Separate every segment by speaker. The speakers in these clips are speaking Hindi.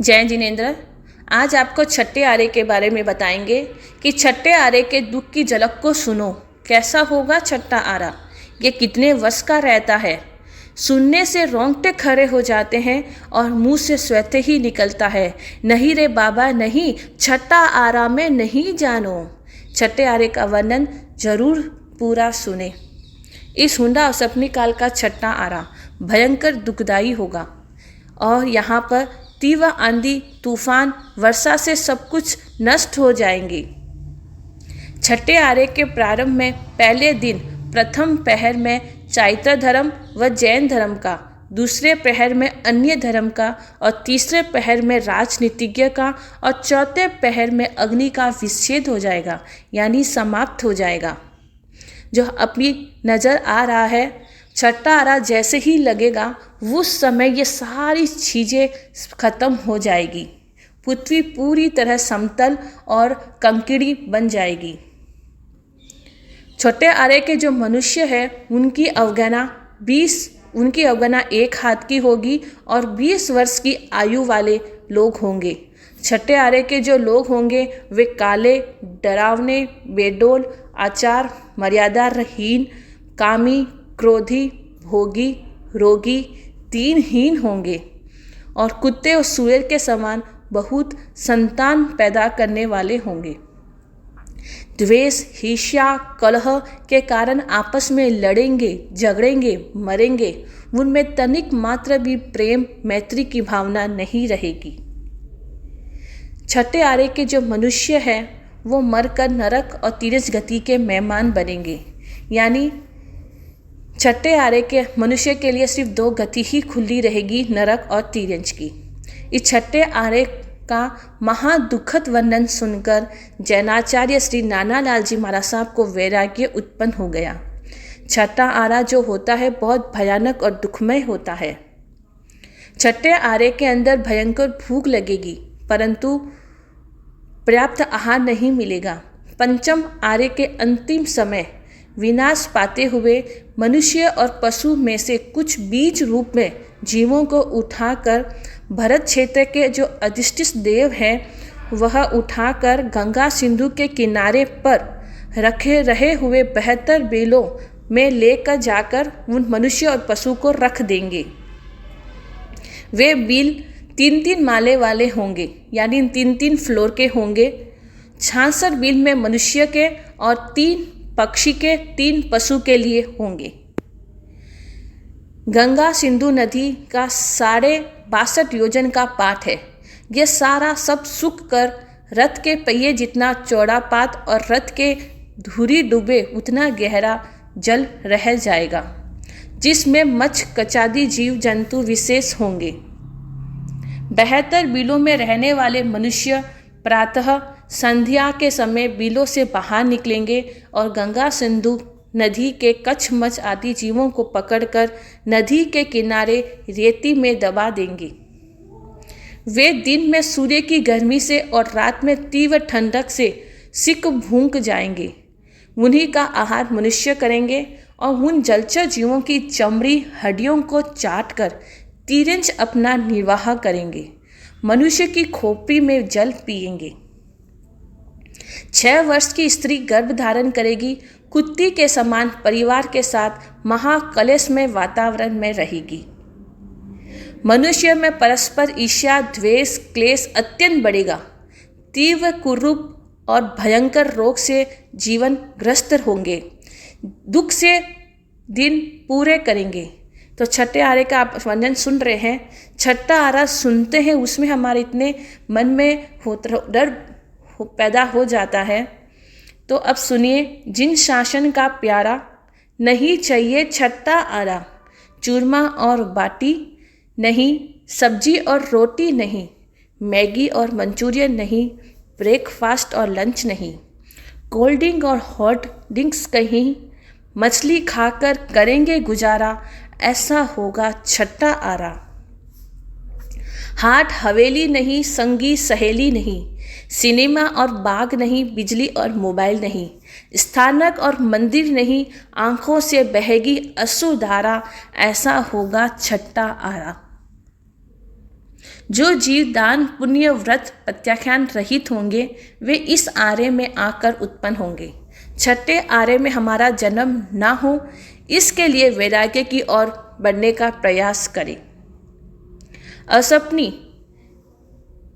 Speaker 1: जय जिनेन्द्र। आज आपको छठे आरे के बारे में बताएंगे कि छठे आरे के दुख की झलक को सुनो। कैसा होगा छठा आरा, ये कितने वर्ष का रहता है। सुनने से रोंगटे खड़े हो जाते हैं और मुंह से स्वतः ही निकलता है, नहीं रे बाबा नहीं, छठा आरा में नहीं जानो। छठे आरे का वर्णन जरूर पूरा सुने। इस हुंडा और सपनी काल का छठा आरा भयंकर दुखदाई होगा और यहाँ पर तीव्र आंधी तूफान वर्षा से सब कुछ नष्ट हो जाएंगे। छठे आरे के प्रारंभ में पहले दिन प्रथम पहर में चैत्र धर्म व जैन धर्म का, दूसरे पहर में अन्य धर्म का और तीसरे पहर में राजनीतिज्ञ का और चौथे पहर में अग्नि का विच्छेद हो जाएगा, यानी समाप्त हो जाएगा। जो अपनी नज़र आ रहा है, छठा आरा जैसे ही लगेगा उस समय ये सारी चीज़ें खत्म हो जाएगी। पृथ्वी पूरी तरह समतल और कंकड़ी बन जाएगी। छठे आरे के जो मनुष्य है उनकी अवगणना 1 हाथ की होगी और 20 वर्ष की आयु वाले लोग होंगे। छठे आरे के जो लोग होंगे वे काले, डरावने, बेडौल, आचार मर्यादाहीन, कामी, क्रोधी, भोगी, रोगी, दीनहीन होंगे और कुत्ते और सूअर के समान बहुत संतान पैदा करने वाले होंगे। द्वेष, ईर्ष्या, कलह के कारण आपस में लड़ेंगे, झगड़ेंगे, मरेंगे। उनमें तनिक मात्र भी प्रेम मैत्री की भावना नहीं रहेगी। छठे आरे के जो मनुष्य हैं वो मरकर नरक और तिरछ गति के मेहमान बनेंगे। यानी छठे आरे के मनुष्य के लिए सिर्फ 2 गति ही खुली रहेगी, नरक और तिरछ की। इस छठे आरे का महादुखद वर्णन सुनकर जैनाचार्य श्री नानालाल जी महाराज साहब को वैराग्य उत्पन्न हो गया। छठा आरा जो होता है बहुत भयानक और दुखमय होता है। छठे आरे के अंदर भयंकर भूख लगेगी परंतु पर्याप्त आहार नहीं मिलेगा। पंचम आरे के अंतिम समय विनाश पाते हुए मनुष्य और पशु में से कुछ बीज रूप में जीवों को उठाकर भरत क्षेत्र के जो अधिष्ठित देव हैं वह उठाकर गंगा सिंधु के किनारे पर रखे रहे हुए 72 बेलों में लेकर जाकर उन मनुष्य और पशु को रख देंगे। वे बिल 3-3 माले वाले होंगे, यानी 3-3 फ्लोर के होंगे। 66 बिल में मनुष्य के और 3 पक्षी के, 3 पशु के लिए होंगे। गंगा सिंधु नदी का 62.5 योजन का पाट है। यह सारा सब सूख कर रथ के पहिए जितना चौड़ा पात और रथ के धूरी डूबे उतना गहरा जल रह जाएगा, जिसमें मच्छ कचादी जीव जंतु विशेष होंगे। 72 बिलों में रहने वाले मनुष्य प्रातः संध्या के समय बिलों से बाहर निकलेंगे और गंगा सिंधु नदी के कछमछ आदि जीवों को पकड़कर नदी के किनारे रेती में दबा देंगे। वे दिन में सूर्य की गर्मी से और रात में तीव्र ठंडक से सिक भूख जाएंगे। उन्हीं का आहार मनुष्य करेंगे और उन जलचर जीवों की चमड़ी हड्डियों को चाट कर तिरंज अपना निर्वाह करेंगे। मनुष्य की खोपड़ी में जल पिएंगे। 6 वर्ष की स्त्री गर्भ धारण करेगी, कुत्ती के समान परिवार के साथ महाकलेशमय वातावरण में रहेगी। मनुष्य में परस्पर ईर्ष्या, द्वेष, क्लेश अत्यंत बढ़ेगा। तीव्र कुरूप और भयंकर रोग से जीवन ग्रस्त होंगे, दुख से दिन पूरे करेंगे। तो छठे आरे का आप वर्णन सुन रहे हैं। छठा आरा सुनते हैं उसमें हमारे इतने मन में डर पैदा हो जाता है। तो अब सुनिए, जिन शासन का प्यारा नहीं चाहिए छठा आरा, चूरमा और बाटी नहीं, सब्जी और रोटी नहीं, मैगी और मंचूरियन नहीं, ब्रेकफास्ट और लंच नहीं, कोल्ड ड्रिंक और हॉट ड्रिंक्स कहीं, मछली खाकर करेंगे गुजारा, ऐसा होगा छठा आरा। हाट हवेली नहीं, संगी सहेली नहीं, सिनेमा और बाग नहीं, बिजली और मोबाइल नहीं, स्थानक और मंदिर नहीं, आंखों से बहेगी अश्रुधारा, ऐसा होगा छठा आरा। जो जीव दान पुण्य व्रत प्रत्याख्यान रहित होंगे वे इस आर्य में आकर उत्पन्न होंगे। छठे आर्य में हमारा जन्म ना हो, इसके लिए वैराग्य की ओर बढ़ने का प्रयास करें। असपनी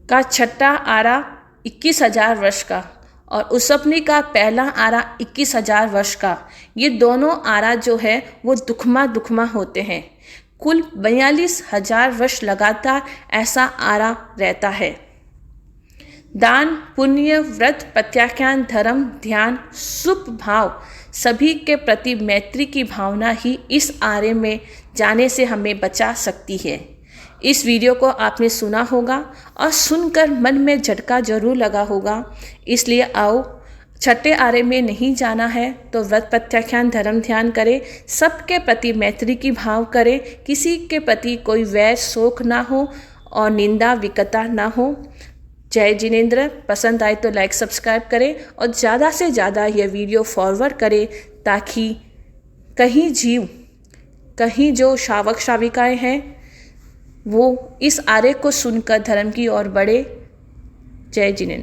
Speaker 1: का छठा आरा 21,000 वर्ष का और उसपनी का पहला आरा 21,000 वर्ष का, ये दोनों आरा जो है वो दुखमा होते हैं। कुल 42,000 वर्ष लगातार ऐसा आरा रहता है। दान पुण्य व्रत प्रत्याख्यान धर्म ध्यान शुभ भाव सभी के प्रति मैत्री की भावना ही इस आर्य में जाने से हमें बचा सकती है। इस वीडियो को आपने सुना होगा और सुनकर मन में झटका जरूर लगा होगा। इसलिए आओ, छठे आर्य में नहीं जाना है तो व्रत प्रत्याख्यान धर्म ध्यान करें, सबके प्रति मैत्री की भाव करें, किसी के प्रति कोई वैर शोक ना हो और निंदा विकता ना हो। जय जिनेंद्र। पसंद आए तो लाइक सब्सक्राइब करें और ज़्यादा से ज़्यादा यह वीडियो फॉरवर्ड करें ताकि कहीं जो श्रावक श्राविकाएँ हैं वो इस आर्य को सुनकर धर्म की ओर बढ़े। जय जिनेंद्र।